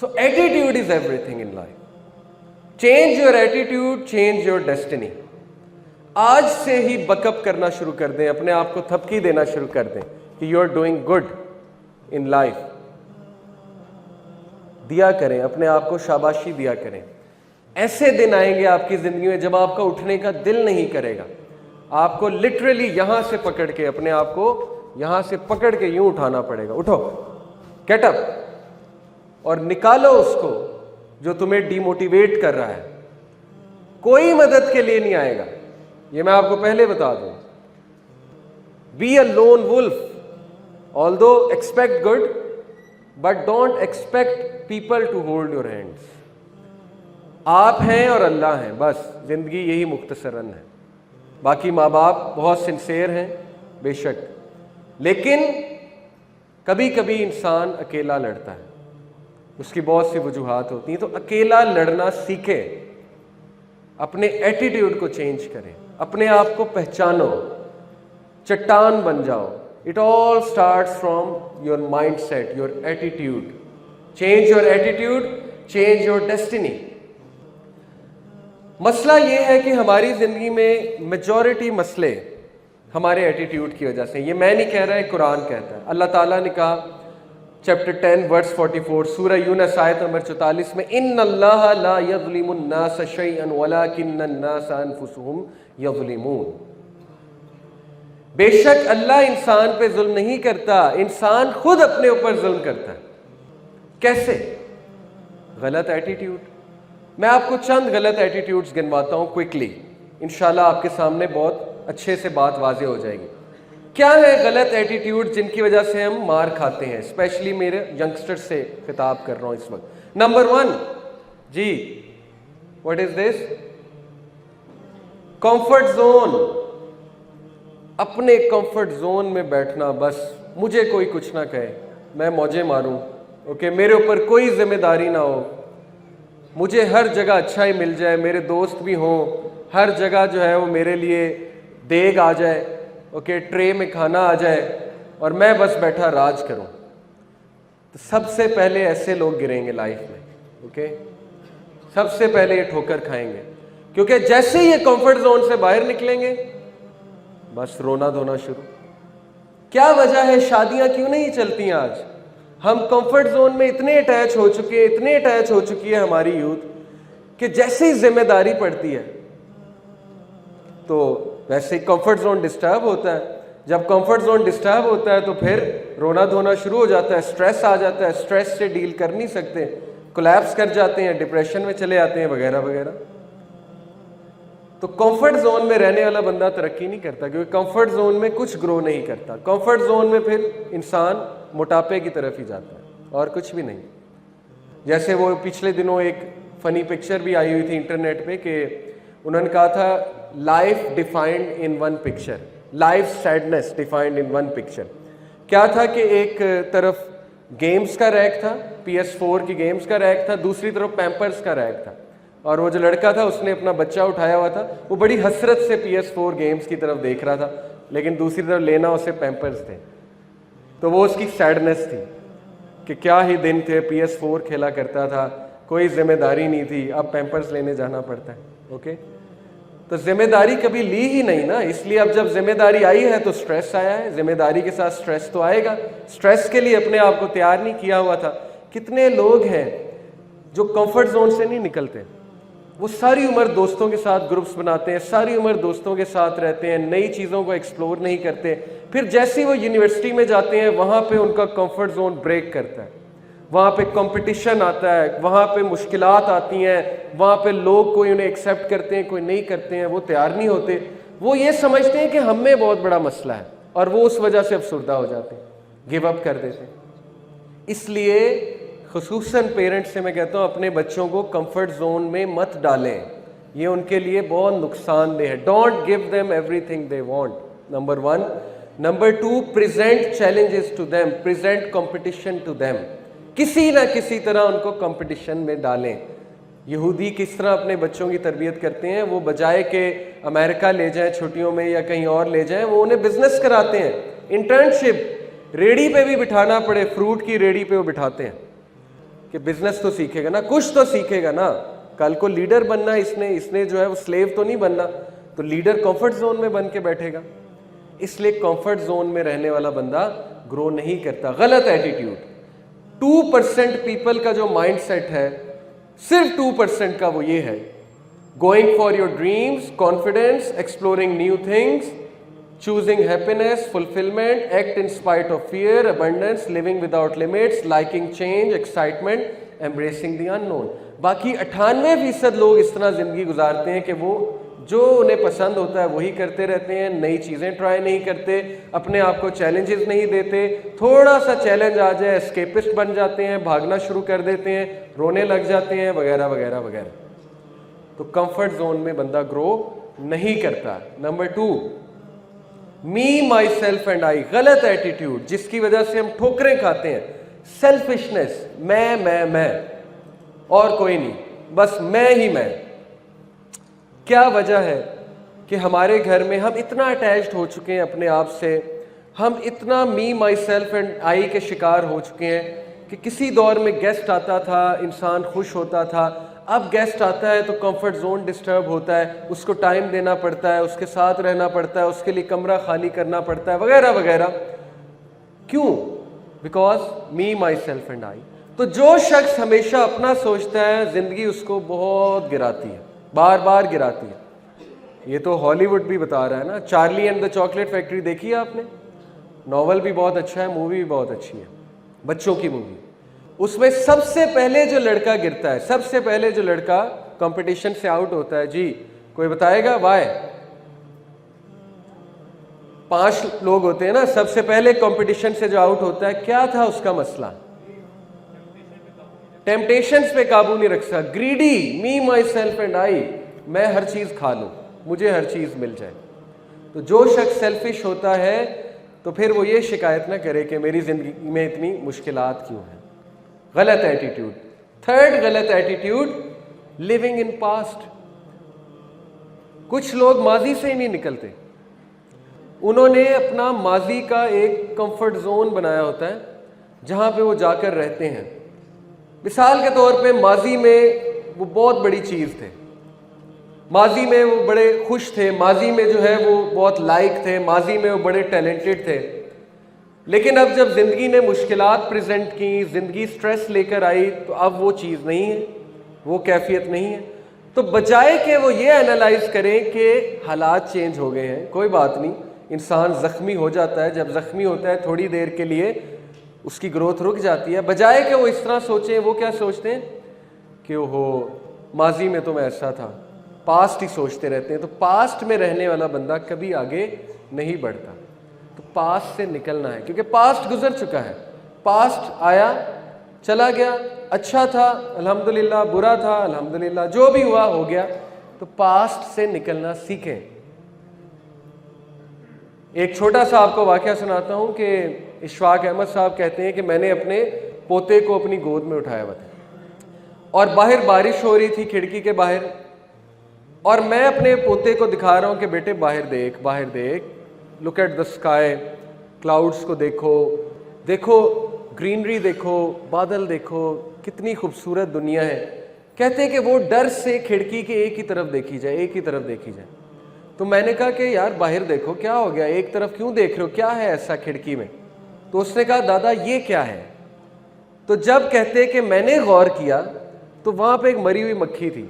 So attitude is everything in life. Change your attitude, change your destiny. آج سے ہی بکپ کرنا شروع کر دیں, اپنے آپ کو تھپکی دینا شروع کر دیں کہ you are doing good in life. دیا کریں, اپنے آپ کو شاباشی دیا کریں. ایسے دن آئیں گے آپ کی زندگی میں جب آپ کا اٹھنے کا دل نہیں کرے گا. آپ کو لٹرلی یہاں سے پکڑ کے, اپنے آپ کو یہاں سے پکڑ کے یوں اٹھانا پڑے گا. اٹھو, گیٹ اپ, اور نکالو اس کو جو تمہیں ڈی موٹیویٹ کر رہا ہے. کوئی مدد کے لیے نہیں آئے گا, یہ میں آپ کو پہلے بتا دوں. Be a lone wolf, also expect good but don't expect people to hold your hands. آپ ہیں اور اللہ ہیں, بس زندگی یہی مختصراً ہے. باقی ماں باپ بہت سنسیئر ہیں بے شک, لیکن کبھی کبھی انسان اکیلا لڑتا ہے, اس کی بہت سی وجوہات ہوتی ہیں. تو اکیلا لڑنا سیکھے, اپنے ایٹیٹیوڈ کو چینج کریں, اپنے آپ کو پہچانو, چٹان بن جاؤ. It all starts from your mindset, your attitude. Change your attitude, change your destiny. مسئلہ یہ ہے کہ ہماری زندگی میں میجورٹی مسئلے ہمارے ایٹیٹیوڈ کی وجہ سے. یہ میں نہیں کہہ رہا, قرآن کہتا ہے. اللہ تعالیٰ نے کہا چیپٹر 10 ورس 44 سورہ یونس آیت نمبر 44 میں, ان اللہ لا یظلم الناس شیئا ولکن الناس انفسهم یظلمون. بے شک اللہ انسان پہ ظلم نہیں کرتا, انسان خود اپنے اوپر ظلم کرتا ہے. کیسے؟ غلط ایٹیٹیوڈ. میں آپ کو چند غلط ایٹیٹیوڈز گنواتا ہوں کوئکلی, انشاءاللہ آپ کے سامنے بہت اچھے سے بات واضح ہو جائے گی. کیا ہے غلط ایٹیٹیوڈ جن کی وجہ سے ہم مار کھاتے ہیں؟ اسپیشلی میرے ینگسٹر سے خطاب کر رہا ہوں اس وقت. نمبر 1, جی what is this? Comfort zone. اپنے کمفرٹ زون میں بیٹھنا, بس مجھے کوئی کچھ نہ کہے, میں موجیں ماروں, اوکے, میرے اوپر کوئی ذمہ داری نہ ہو, مجھے ہر جگہ اچھا ہی مل جائے, میرے دوست بھی ہوں, ہر جگہ جو ہے وہ میرے لیے دیگ آ جائے, اوکے, ٹرے میں کھانا آ جائے, اور میں بس بیٹھا راج کروں. تو سب سے پہلے ایسے لوگ گریں گے لائف میں, اوکے, سب سے پہلے یہ ٹھوکر کھائیں گے. کیونکہ جیسے ہی یہ کمفرٹ زون سے باہر نکلیں گے بس رونا دھونا شروع. کیا وجہ ہے شادیاں کیوں نہیں چلتی آج؟ ہم کمفرٹ زون میں اتنے اٹیچ ہو چکے ہیں, اتنے اٹیچ ہو چکی ہے ہماری یوتھ کہ جیسے ہی ذمہ داری پڑتی ہے تو ویسے ہی کمفرٹ زون ڈسٹرب ہوتا ہے. جب کمفرٹ زون ڈسٹرب ہوتا ہے تو پھر رونا دھونا شروع ہو جاتا ہے, اسٹریس آ جاتا ہے, اسٹریس سے ڈیل کر نہیں سکتے, کولیپس کر جاتے ہیں, ڈپریشن میں چلے جاتے ہیں وغیرہ وغیرہ. تو کمفرٹ زون میں رہنے والا بندہ ترقی نہیں کرتا, کیونکہ کمفرٹ زون میں کچھ گرو نہیں کرتا. کمفرٹ زون میں پھر انسان موٹاپے کی طرف ہی جاتا ہے اور کچھ بھی نہیں. جیسے وہ پچھلے دنوں ایک فنی پکچر بھی آئی ہوئی تھی انٹرنیٹ پہ کہ انہوں نے کہا تھا life defined in one picture, life sadness defined in one picture. کیا تھا کہ ایک طرف گیمز کا ریک تھا, PS4 کی گیمز کا ریک تھا, دوسری طرف پیمپرز کا ریک تھا, اور وہ جو لڑکا تھا اس نے اپنا بچہ اٹھایا ہوا تھا, وہ بڑی حسرت سے PS4 گیمز کی طرف دیکھ رہا تھا, لیکن دوسری طرف لینا اسے پیمپرز تھے. تو وہ اس کی سیڈنس تھی کہ کیا ہی دن تھے, PS4 کھیلا کرتا تھا, کوئی ذمہ داری نہیں تھی, اب پیمپرز لینے جانا پڑتا ہے. اوکے, تو ذمہ داری کبھی لی ہی نہیں نا, اس لیے اب جب ذمہ داری آئی ہے تو سٹریس آیا ہے, ذمہ داری کے ساتھ سٹریس تو آئے گا. سٹریس کے لیے اپنے آپ کو تیار نہیں کیا ہوا تھا. کتنے لوگ ہیں جو کمفرٹ زون سے نہیں نکلتے, وہ ساری عمر دوستوں کے ساتھ گروپس بناتے ہیں, ساری عمر دوستوں کے ساتھ رہتے ہیں, نئی چیزوں کو ایکسپلور نہیں کرتے, پھر جیسے وہ یونیورسٹی میں جاتے ہیں وہاں پہ ان کا کمفرٹ زون بریک کرتا ہے, وہاں پہ کمپٹیشن آتا ہے, وہاں پہ مشکلات آتی ہیں, وہاں پہ لوگ کوئی انہیں ایکسیپٹ کرتے ہیں, کوئی نہیں کرتے ہیں, وہ تیار نہیں ہوتے, وہ یہ سمجھتے ہیں کہ ہم میں بہت بڑا مسئلہ ہے, اور وہ اس وجہ سے افسردہ ہو جاتے ہیں, گیو اپ کر دیتے ہیں. اس لیے خصوصاً پیرنٹس سے میں کہتا ہوں اپنے بچوں کو کمفرٹ زون میں مت ڈالیں, یہ ان کے لیے بہت نقصان دہ ہے. Don't give them everything they want, number 1. Number 2, present challenges to them, present competition to them. کسی نہ کسی طرح ان کو کمپٹیشن میں ڈالیں. یہودی کس طرح اپنے بچوں کی تربیت کرتے ہیں, وہ بجائے کہ امریکہ لے جائیں چھٹیوں میں یا کہیں اور لے جائیں, وہ انہیں بزنس کراتے ہیں, انٹرنشپ, ریڑھی پہ بھی بٹھانا پڑے, فروٹ کی ریڑھی پہ وہ بٹھاتے ہیں. کہ بزنس تو سیکھے گا نا, کچھ تو سیکھے گا نا, کل کو لیڈر بننا اس نے جو ہے وہ سلیو تو نہیں بننا, تو لیڈر کمفرٹ زون میں بن کے بیٹھے گا. اس لیے کمفرٹ زون میں رہنے والا بندہ گرو نہیں کرتا. غلط ایٹیٹیوڈ. 2% پیپل کا جو مائنڈ سیٹ ہے, صرف 2% کا وہ یہ ہے, going for your dreams, confidence, exploring new things, choosing happiness, fulfillment, act in spite of fear, abundance, living without limits, liking change, excitement, embracing the unknown. باقی 98% لوگ اس طرح زندگی گزارتے ہیں کہ وہ جو انہیں پسند ہوتا ہے وہی کرتے رہتے ہیں, نئی چیزیں ٹرائی نہیں کرتے, اپنے آپ کو چیلنجز نہیں دیتے, تھوڑا سا چیلنج آ جائے اسکیپسٹ بن جاتے ہیں, بھاگنا شروع کر دیتے ہیں, رونے لگ جاتے ہیں, وغیرہ وغیرہ وغیرہ. تو کمفرٹ زون میں بندہ گرو نہیں کرتا. Number 2, me, my self and I. غلط ایٹیٹیوڈ جس کی وجہ سے ہم ٹھوکریں کھاتے ہیں. سیلفشنس, میں اور کوئی نہیں, بس میں ہی میں. کیا وجہ ہے کہ ہمارے گھر میں ہم اتنا اٹیچڈ ہو چکے ہیں اپنے آپ سے, ہم اتنا می, مائی سیلف اینڈ آئی کے شکار ہو چکے ہیں کہ کسی دور میں گیسٹ آتا تھا, انسان خوش ہوتا تھا, اب گیسٹ آتا ہے تو کمفرٹ زون ڈسٹرب ہوتا ہے, اس کو ٹائم دینا پڑتا ہے, اس کے ساتھ رہنا پڑتا ہے, اس کے لیے کمرہ خالی کرنا پڑتا ہے, وغیرہ وغیرہ. کیوں؟ Because me, my self and I. تو جو شخص ہمیشہ اپنا سوچتا ہے زندگی اس کو بہت گراتی ہے, بار بار گراتی ہے. یہ تو ہالی ووڈ بھی بتا رہا ہے نا, Charlie and the chocolate factory دیکھی ہے آپ نے؟ ناول بھی بہت اچھا ہے, مووی بھی بہت اچھی ہے, بچوں کی مووی. اس میں سب سے پہلے جو لڑکا گرتا ہے, سب سے پہلے جو لڑکا کمپٹیشن سے آؤٹ ہوتا ہے, جی کوئی بتائے گا وائی؟ 5 لوگ ہوتے ہیں نا, سب سے پہلے کمپٹیشن سے جو آؤٹ ہوتا ہے, کیا تھا اس کا مسئلہ؟ ٹیمپٹیشنز پہ قابو نہیں رکھ سکا. Greedy, me, my self and I, میں ہر چیز کھا لوں, مجھے ہر چیز مل جائے. تو جو شخص سیلفش ہوتا ہے تو پھر وہ یہ شکایت نہ کرے کہ میری زندگی میں اتنی مشکلات کیوں ہیں. غلط ایٹیٹیوڈ. 3rd غلط ایٹیٹیوڈ, لیونگ ان پاسٹ. کچھ لوگ ماضی سے ہی نہیں نکلتے. انہوں نے اپنا ماضی کا ایک کمفرٹ زون بنایا ہوتا ہے جہاں پہ وہ جا کر رہتے ہیں. مثال کے طور پہ ماضی میں وہ بہت بڑی چیز تھے, ماضی میں وہ بڑے خوش تھے, ماضی میں جو ہے وہ بہت لائق تھے, ماضی میں وہ بڑے ٹیلنٹڈ تھے. لیکن اب جب زندگی نے مشکلات پریزنٹ کی, زندگی سٹریس لے کر آئی, تو اب وہ چیز نہیں ہے, وہ کیفیت نہیں ہے. تو بجائے کہ وہ یہ انالائز کریں کہ حالات چینج ہو گئے ہیں, کوئی بات نہیں, انسان زخمی ہو جاتا ہے, جب زخمی ہوتا ہے تھوڑی دیر کے لیے اس کی گروتھ رک جاتی ہے, بجائے کہ وہ اس طرح سوچیں, وہ کیا سوچتے ہیں کہ وہ ماضی میں تو میں ایسا تھا, پاسٹ ہی سوچتے رہتے ہیں. تو پاسٹ میں رہنے والا بندہ کبھی آگے نہیں بڑھتا. تو پاسٹ سے نکلنا ہے, کیونکہ پاسٹ گزر چکا ہے. پاسٹ آیا چلا گیا, اچھا تھا الحمدللہ, برا تھا الحمدللہ, جو بھی ہوا ہو گیا. تو پاسٹ سے نکلنا سیکھیں. ایک چھوٹا سا آپ کو واقعہ سناتا ہوں کہ اشفاق احمد صاحب کہتے ہیں کہ میں نے اپنے پوتے کو اپنی گود میں اٹھایا ہوا تھا, اور باہر بارش ہو رہی تھی کھڑکی کے باہر, اور میں اپنے پوتے کو دکھا رہا ہوں کہ بیٹے باہر دیکھ, باہر دیکھ, look at the sky, clouds کو دیکھو, دیکھو گرینری, دیکھو بادل, دیکھو کتنی خوبصورت دنیا ہے. کہتے ہیں کہ وہ ڈر سے کھڑکی کے ایک ہی طرف دیکھی جائے, ایک ہی طرف دیکھی جائے. تو میں نے کہا کہ یار باہر دیکھو, کیا ہو گیا, ایک طرف کیوں دیکھ رہے ہو, کیا ہے ایسا کھڑکی میں؟ تو اس نے کہا دادا یہ کیا ہے؟ تو جب کہتے کہ میں نے غور کیا تو وہاں پہ ایک مری ہوئی مکھی تھی.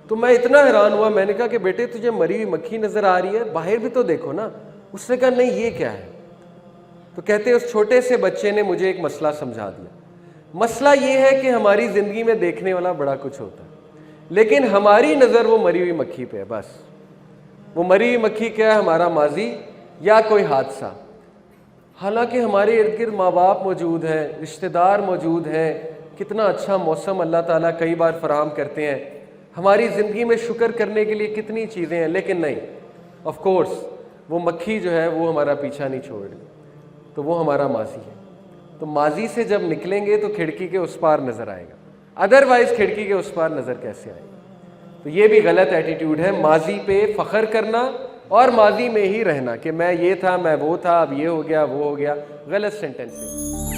تو میں اتنا حیران ہوا, میں نے کہا کہ بیٹے تجھے مری ہوئی مکھی نظر آ رہی ہے, باہر بھی تو دیکھو نا. اس نے کہا نہیں یہ کیا ہے؟ تو کہتے اس چھوٹے سے بچے نے مجھے ایک مسئلہ سمجھا دیا. مسئلہ یہ ہے کہ ہماری زندگی میں دیکھنے والا بڑا کچھ ہوتا ہے, لیکن ہماری نظر وہ مری ہوئی مکھی پہ ہے. بس وہ مری ہوئی مکھی کیا ہے؟ ہمارا ماضی یا کوئی حادثہ. حالانکہ ہمارے ارد گرد ماں باپ موجود ہیں, رشتہ دار موجود ہیں, کتنا اچھا موسم اللہ تعالیٰ کئی بار فراہم کرتے ہیں, ہماری زندگی میں شکر کرنے کے لیے کتنی چیزیں ہیں, لیکن نہیں, آف کورس وہ مکھی جو ہے وہ ہمارا پیچھا نہیں چھوڑ رہی, تو وہ ہمارا ماضی ہے. تو ماضی سے جب نکلیں گے تو کھڑکی کے اس پار نظر آئے گا, ادروائز کھڑکی کے اس پار نظر کیسے آئے گا؟ تو یہ بھی غلط ایٹیٹیوڈ ہے, ماضی پہ فخر کرنا اور ماضی میں ہی رہنا کہ میں یہ تھا, میں وہ تھا, اب یہ ہو گیا, وہ ہو گیا. غلط سینٹینس ہے.